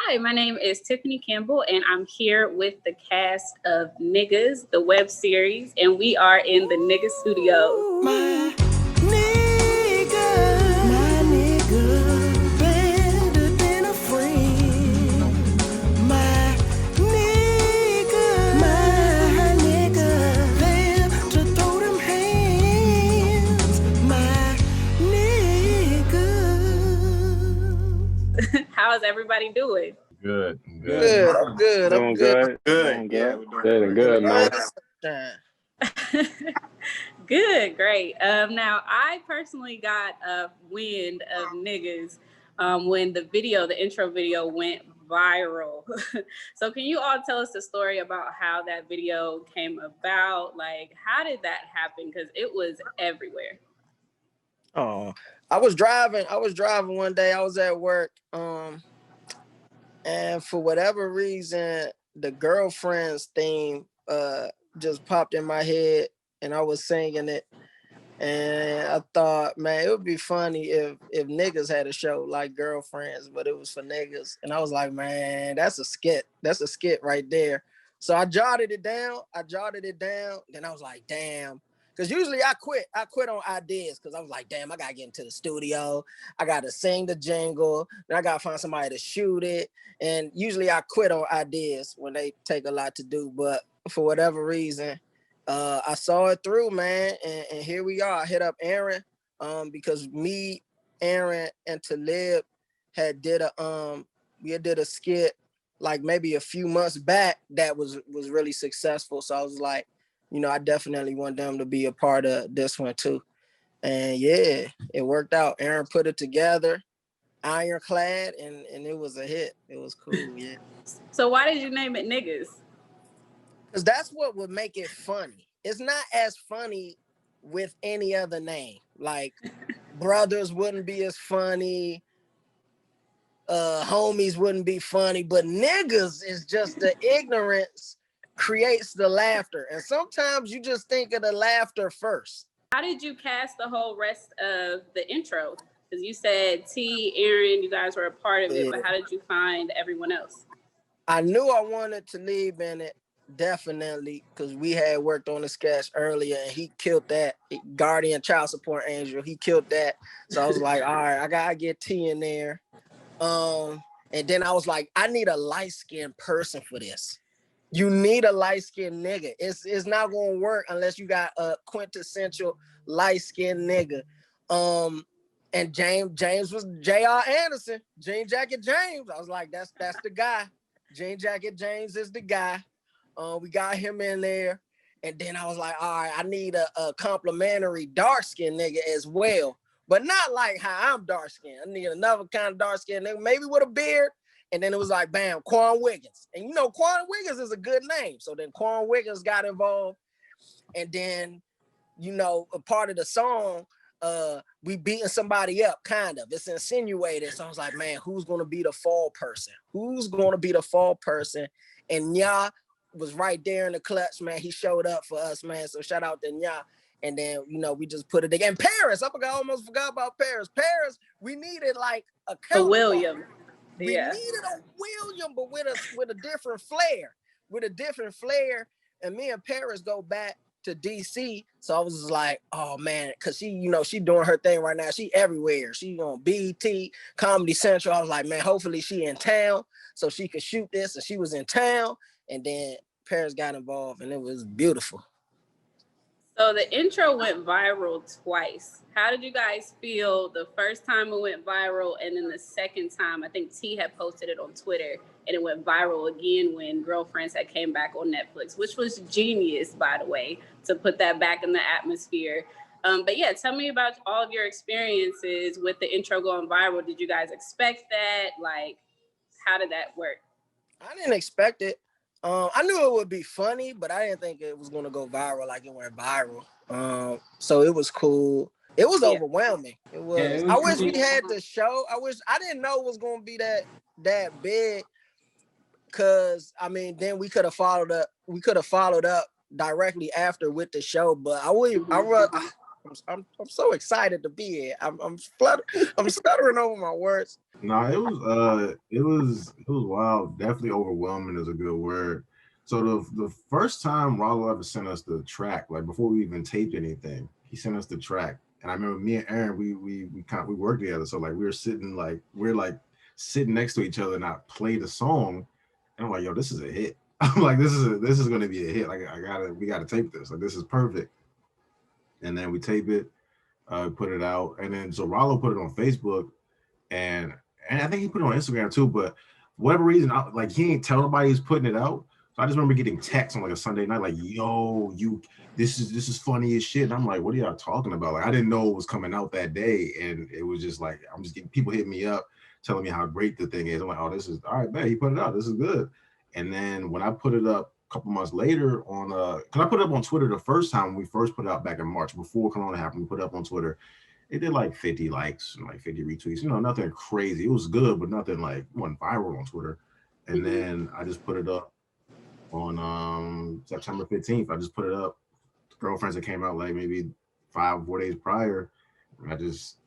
Hi, my name is Tiffany Campbell, and I'm here with the cast of Niggas, the web series, and we are in the Nigga studio. My nigga, better than a friend. My nigga, there to throw them hands. My nigga. How's everybody doing? Good. I'm good. I'm Doing good. good. Good, man. Good, great. Now, I personally got a wind of Niggas when the intro video went viral. So can you all tell us the story about how that video came about? Like, how did that happen? Because it was everywhere. Oh, I was driving one day. I was at work. And for whatever reason, the Girlfriends theme just popped in my head, and I was singing it. And I thought, man, it would be funny if niggas had a show like Girlfriends, but it was for niggas. And I was like, man, that's a skit. That's a skit right there. So I jotted it down. Then I was like, damn. Because usually I quit on ideas because I was like, damn, I got to get into the studio. I got to sing the jingle. Then I got to find somebody to shoot it. And usually I quit on ideas when they take a lot to do. But for whatever reason, I saw it through, man. And here we are. I hit up Aaron because me, Aaron, and Talib had did a skit like maybe a few months back that was really successful. So I was like, I definitely want them to be a part of this one too. And yeah, it worked out. Aaron put it together, ironclad, and it was a hit. It was cool, yeah. So why did you name it Niggas? Because that's what would make it funny. It's not as funny with any other name. Like brothers wouldn't be as funny. Homies wouldn't be funny, but niggas is just the ignorance creates the laughter. And sometimes you just think of the laughter first. How did you cast the whole rest of the intro? Because you said T, Aaron, you guys were a part of it, but how did you find everyone else? I knew I wanted to leave in it, definitely, because we had worked on the sketch earlier and he killed that. Guardian Child Support Angel, he killed that. So I was like, all right, I gotta get T in there. And then I was like, I need a light-skinned person for this. You need a light-skinned nigga. It's not gonna work unless you got a quintessential light-skinned nigga. And James was J.R. Anderson, Jean Jacket James. I was like, that's the guy. Jean Jacket James is the guy. We got him in there. And then I was like, all right, I need a complimentary dark-skinned nigga as well. But not like how I'm dark-skinned. I need another kind of dark-skinned nigga, maybe with a beard. And then it was like, bam, Quan Wiggins. And Quan Wiggins is a good name. So then Quan Wiggins got involved. And then, a part of the song, we beating somebody up, kind of. It's insinuated. So I was like, man, who's going to be the fall person? And Nya was right there in the clutch, man. He showed up for us, man. So shout out to Nya. And then, we just put it again. Paris, I almost forgot about Paris. Paris, we needed like a William. We needed a William, but with a different flair. And me and Paris go back to DC. So I was just like, oh man, because she doing her thing right now. She everywhere. She on BET, Comedy Central. I was like, man, hopefully she in town so she could shoot this. And she was in town. And then Paris got involved and it was beautiful. So the intro went viral twice. How did you guys feel the first time it went viral and then the second time? I think T had posted it on Twitter and it went viral again when Girlfriends had came back on Netflix, which was genius, by the way, to put that back in the atmosphere. But yeah, tell me about all of your experiences with the intro going viral. Did you guys expect that? Like, how did that work? I didn't expect it. I knew it would be funny, but I didn't think it was going to go viral like it went viral. So it was cool. It was overwhelming. It was. Yeah, I wish we had the show. I didn't know it was going to be that big. Cause then we could have followed up. We could have followed up directly after with the show. But I'm so excited to be here. I'm stuttering over my words. No, it was wild. Definitely overwhelming is a good word. So the first time Rollo ever sent us the track, like before we even taped anything, he sent us the track. And I remember me and Aaron, we worked together. So like we're sitting next to each other and I played the song. And I'm like, yo, this is a hit. I'm like, this is gonna be a hit. Like we gotta tape this. Like this is perfect. And then we tape it, put it out, and then so Rollo put it on Facebook, and I think he put it on Instagram too. But for whatever reason, like he ain't tell nobody he's putting it out. So I just remember getting texts on like a Sunday night, like, "Yo, this is funny as shit." And I'm like, "What are y'all talking about?" Like I didn't know it was coming out that day, and it was just like I'm just getting people hitting me up, telling me how great the thing is. I'm like, "Oh, this is all right, man. He put it out. This is good." And then when I put it up a couple months later on, because I put it up on Twitter the first time when we first put it out back in March before Corona happened, we put it up on Twitter. It did like 50 likes and like 50 retweets, nothing crazy. It was good, but nothing like went viral on Twitter. And then I just put it up on September 15th. I just put it up. Girlfriends that came out like maybe 5 or 4 days prior. And I just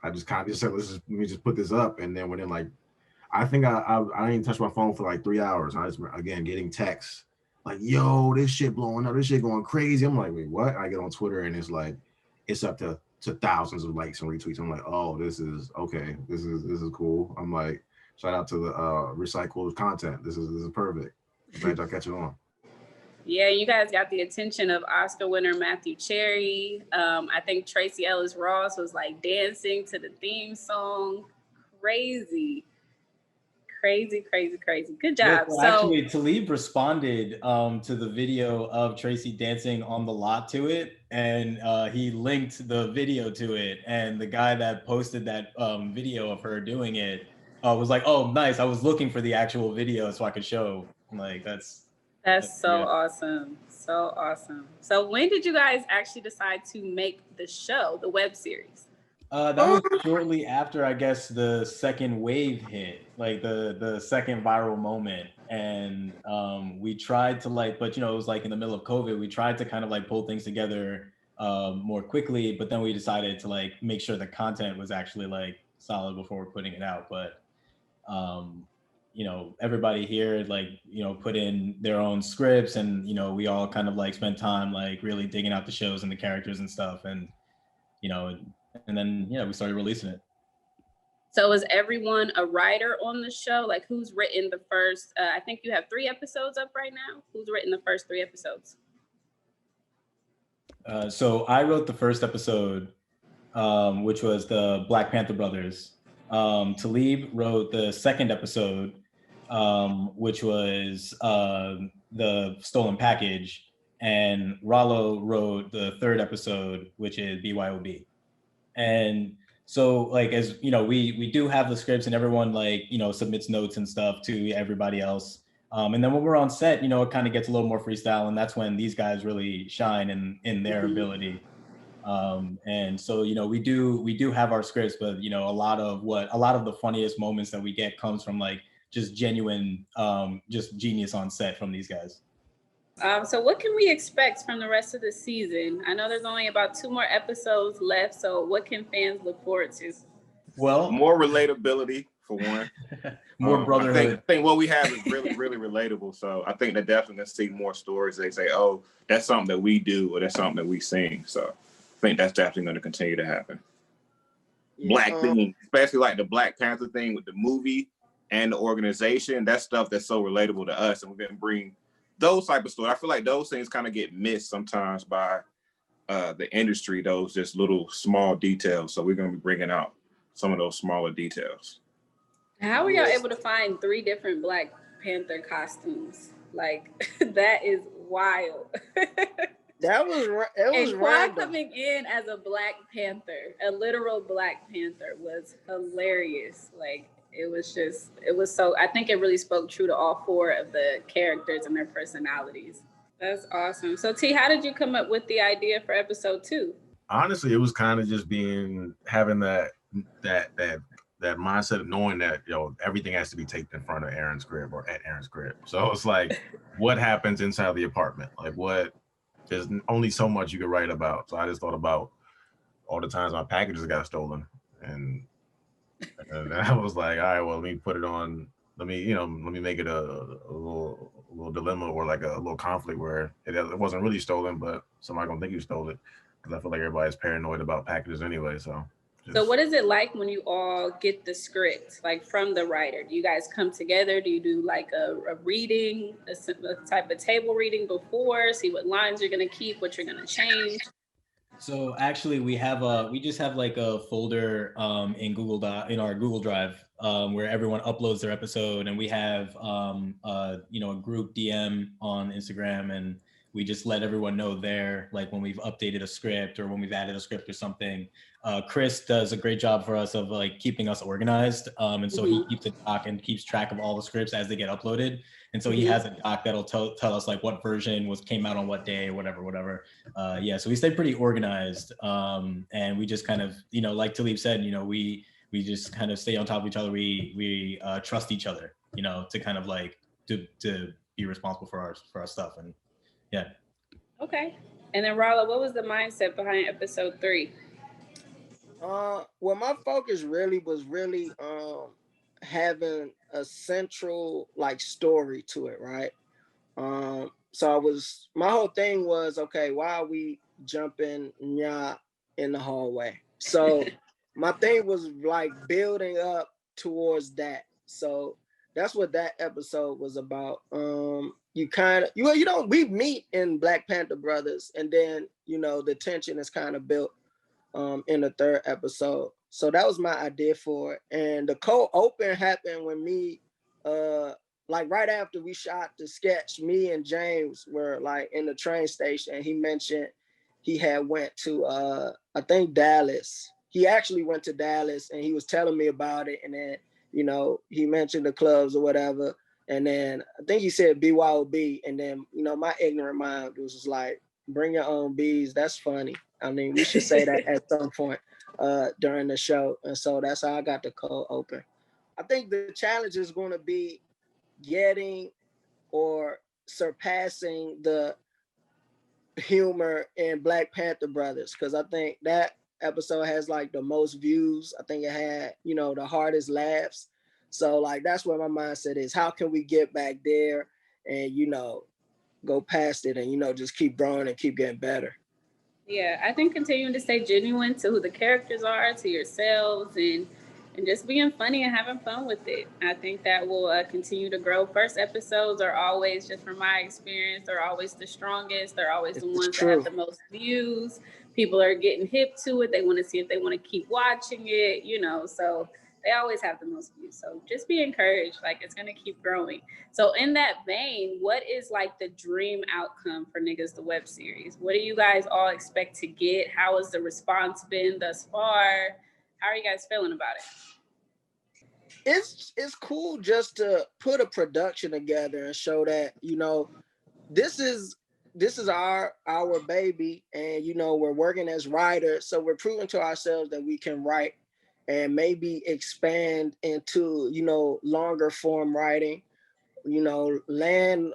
kind of just said, let me just put this up. And then within like, I think I didn't touch my phone for like 3 hours. I just, again, getting texts like, yo, this shit blowing up, this shit going crazy. I'm like, wait, what? I get on Twitter and it's like, it's up to thousands of likes and retweets. I'm like, oh, this is okay. This is cool. I'm like, shout out to the recycled content. This is perfect. Glad y'all catching on. Yeah, you guys got the attention of Oscar winner Matthew Cherry. I think Tracy Ellis Ross was like dancing to the theme song. Crazy. Good job. Well, actually, Talib responded to the video of Tracy dancing on the lot to it, and he linked the video to it. And the guy that posted that video of her doing it was like, "Oh, nice! I was looking for the actual video so I could show." Like that's so awesome. So awesome. So when did you guys actually decide to make the show, the web series? That was shortly after, I guess, the second wave hit, like the second viral moment. And we tried to but it was like in the middle of COVID, we tried to kind of like pull things together more quickly, but then we decided to like make sure the content was actually like solid before we're putting it out. But everybody here put in their own scripts, and we all kind of like spent time like really digging out the shows and the characters and stuff, and and then we started releasing it. So is everyone a writer on the show? Like who's written the first, I think you have 3 episodes up right now. Who's written the first 3 episodes? So I wrote the first episode, which was the Black Panther brothers. Talib wrote the second episode, which was the Stolen Package. And Rollo wrote the third episode, which is BYOB. And so like, as we do have the scripts, and everyone submits notes and stuff to everybody else. And then when we're on set, it kind of gets a little more freestyle, and that's when these guys really shine in their ability. And so, we do have our scripts, but a lot of the funniest moments that we get comes from like just genuine, just genius on set from these guys. So what can we expect from the rest of the season? I know there's only about 2 more episodes left. So what can fans look forward to? Well, more relatability for one. More brotherhood. I think what we have is really, really relatable. So I think they're definitely going to see more stories. They say, oh, that's something that we do, or that's something that we sing. So I think that's definitely going to continue to happen. Yeah. Black thing, especially like the Black Panther thing with the movie and the organization, that's stuff that's so relatable to us. And we're going to bring those type of stories. I feel like those things kind of get missed sometimes by the industry, those just little small details. So we're going to be bringing out some of those smaller details. How are y'all able to find 3 different Black Panther costumes? Like, that is wild. It was and random. coming in as a Black Panther, a literal Black Panther, was hilarious. Like, it was so, I think it really spoke true to all 4 of the characters and their personalities. That's awesome. So T, how did you come up with the idea for episode 2? Honestly, it was kind of just having that mindset of knowing that, everything has to be taped in front of Aaron's crib or at Aaron's crib. So it's like, what happens inside the apartment? Like there's only so much you could write about. So I just thought about all the times my packages got stolen, and I was like, all right, well, let me put it on. Let me make it a little dilemma or like a little conflict where it wasn't really stolen, but somebody gonna think you stole it, because I feel like everybody's paranoid about packages anyway. So what is it like when you all get the script, like from the writer? Do you guys come together? Do you do like a reading, a type of table reading before, see what lines you're gonna keep, what you're gonna change? So actually, we just have like a folder in in our Google Drive where everyone uploads their episode, and we have a group DM on Instagram, and we just let everyone know there, like when we've updated a script or when we've added a script or something. Chris does a great job for us of like keeping us organized, and so he keeps a doc and keeps track of all the scripts as they get uploaded. And so he has a doc that'll tell us like what version came out on what day or whatever. So we stay pretty organized, and we just kind of, like Talib said, we just kind of stay on top of each other. We trust each other, to kind of like to be responsible for our stuff. And yeah. Okay. And then Rala, what was the mindset behind episode 3? Well, my focus was really having a central like story to it, right? So my whole thing was, okay, why are we jumping Nya in the hallway? So my thing was like building up towards that. So that's what that episode was about. We meet in Black Panther Brothers, and then the tension is kind of built in the 3rd episode. So that was my idea for it. And the cold open happened when me like right after we shot the sketch, me and James were like in the train station, and he mentioned he had went to I think Dallas. He actually went to Dallas, and he was telling me about it, and then he mentioned the clubs or whatever, and then I think he said BYOB, and then my ignorant mind was just like, bring your own bees. That's funny. I mean, we should say that at some point during the show. And so that's how I got the cold open. I think the challenge is going to be getting or surpassing the humor in Black Panther Brothers, because I think that episode has like the most views. I think it had, the hardest laughs. So like that's where my mindset is. How can we get back there and go past it and just keep growing and keep getting better? Yeah, I think continuing to stay genuine to who the characters are, to yourselves, and just being funny and having fun with it. I think that will continue to grow. First episodes are always, just from my experience, they're always the strongest. They're always the ones that have the most views. People are getting hip to it. They want to see if they want to keep watching it, so they always have the most views. So just be encouraged, like it's going to keep growing. So in that vein, what is like the dream outcome for Niggas the Web Series? What do you guys all expect to get? How has the response been thus far? How are you guys feeling about it? It's cool just to put a production together and show that, this is our baby, and we're working as writers, so we're proving to ourselves that we can write and maybe expand into longer form writing, land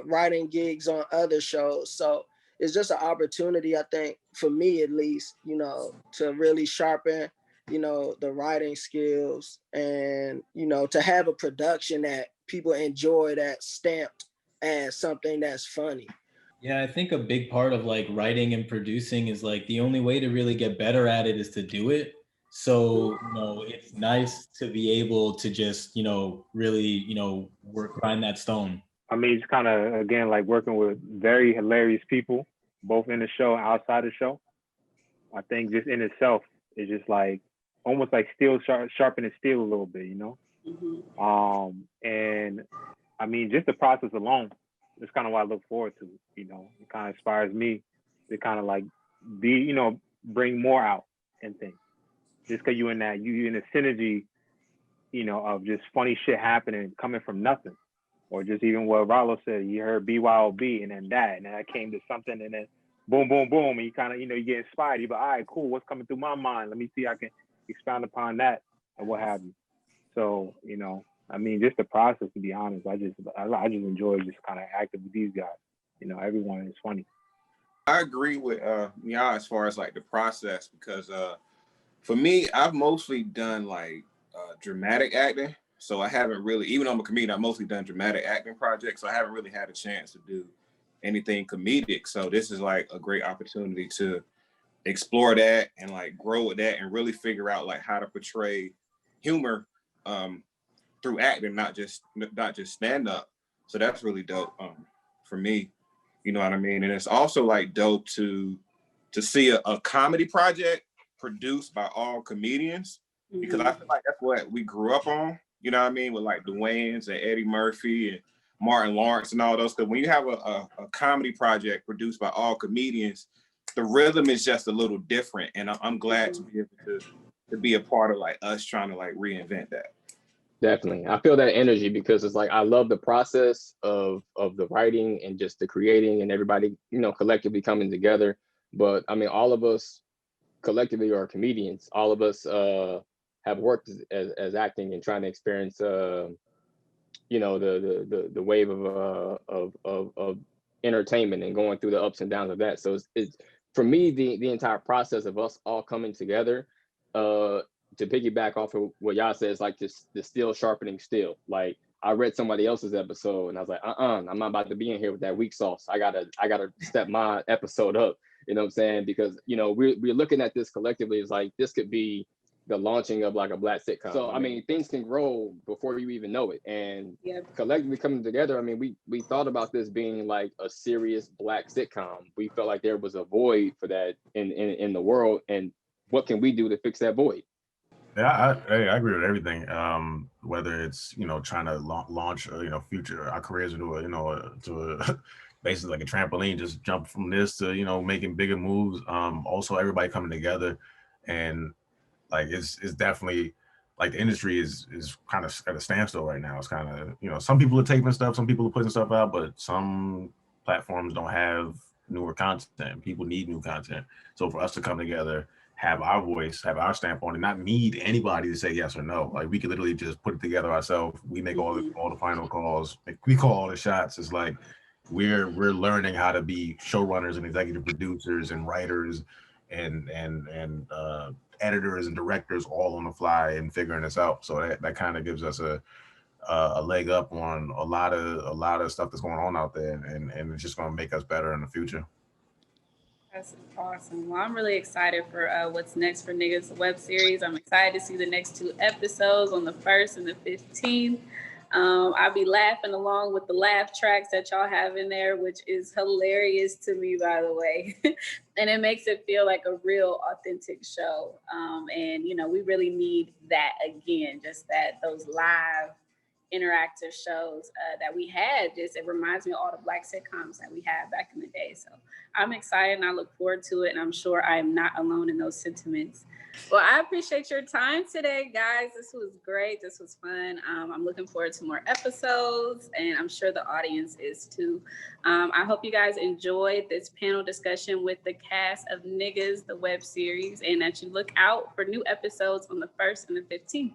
writing gigs on other shows. So it's just an opportunity, I think, for me at least, to really sharpen the writing skills, and to have a production that people enjoy, that's stamped as something that's funny. Yeah, I think a big part of like writing and producing is like the only way to really get better at it is to do it. So, it's nice to be able to just, really, find that stone. I mean, it's kind of, again, like working with very hilarious people, both in the show and outside the show. I think just in itself is just like almost like steel sharpening steel a little bit, And I mean, just the process alone is kind of what I look forward to. It kind of inspires me to kind of like be, bring more out and things. Just because you in a synergy, of just funny shit happening coming from nothing, or just even what Rollo said. You heard BYOB and then that came to something, and then boom, boom, boom, and you kind of, you get inspired. You be, all right, cool. What's coming through my mind? Let me see. I can expound upon that and what have you. So, I mean, just the process. To be honest, I just enjoy just kind of acting with these guys. Everyone is funny. I agree with y'all as far as like the process, because for me, I've mostly done like dramatic acting. So I haven't really, even though I'm a comedian, I've mostly done dramatic acting projects. So I haven't really had a chance to do anything comedic. So this is like a great opportunity to explore that and like grow with that and really figure out like how to portray humor through acting, not just stand up. So that's really dope for me. You know what I mean? And it's also like dope to see a comedy project produced by all comedians, because I feel like that's what we grew up on. You know what I mean? With like Dwayne's and Eddie Murphy and Martin Lawrence and all those. Because when you have a comedy project produced by all comedians, the rhythm is just a little different. And I'm glad to be able to be a part of like us trying to like reinvent that. Definitely. I feel that energy because it's like I love the process of the writing and just the creating and everybody, you know, collectively coming together. But I mean, all of us collectively are comedians. All of us have worked as acting and trying to experience you know, the wave of entertainment and going through the ups and downs of that. So it's for me the entire process of us all coming together to piggyback off of what y'all said, is like the steel sharpening steel. Like I read somebody else's episode and I was like, I'm not about to be in here with that weak sauce. I gotta step my episode up. You know what I'm saying? Because, you know, we're looking at this collectively as like, this could be the launching of like a Black sitcom. So, I mean, things can grow before you even know it. And collectively coming together, I mean, we thought about this being like a serious Black sitcom. We felt like there was a void for that in the world. And what can we do to fix that void? Yeah, I agree with everything. Whether it's, you know, trying to launch, you know, future our careers into a, you know, basically like a trampoline, just jump from this to, you know, making bigger moves. Also everybody coming together, and like it's definitely like the industry is kind of at a standstill right now. It's kind of, you know, some people are taping stuff, some people are putting stuff out, but some platforms don't have newer content. People need new content. So for us to come together, have our voice, have our stamp on it, not need anybody to say yes or no. Like we could literally just put it together ourselves. We make all the final calls. We call all the shots. It's like we're learning how to be showrunners and executive producers and writers and editors and directors all on the fly and figuring this out. So that kind of gives us a leg up on a lot of stuff that's going on out there, and it's just going to make us better in the future. That's awesome. Well, I'm really excited for what's next for Niggas, the web series. I'm excited to see the next 2 episodes on the 1st and the 15th. I'll be laughing along with the laugh tracks that y'all have in there, which is hilarious to me, by the way. And it makes it feel like a real authentic show. And, you know, we really need that again, just those live interactive shows that we had. Just it reminds me of all the Black sitcoms that we had back in the day. So I'm excited and I look forward to it. And I'm sure I am not alone in those sentiments. Well, I appreciate your time today, guys. This was great. This was fun. I'm looking forward to more episodes, and I'm sure the audience is too. I hope you guys enjoyed this panel discussion with the cast of Niggas, the web series, and that you look out for new episodes on the 1st and the 15th.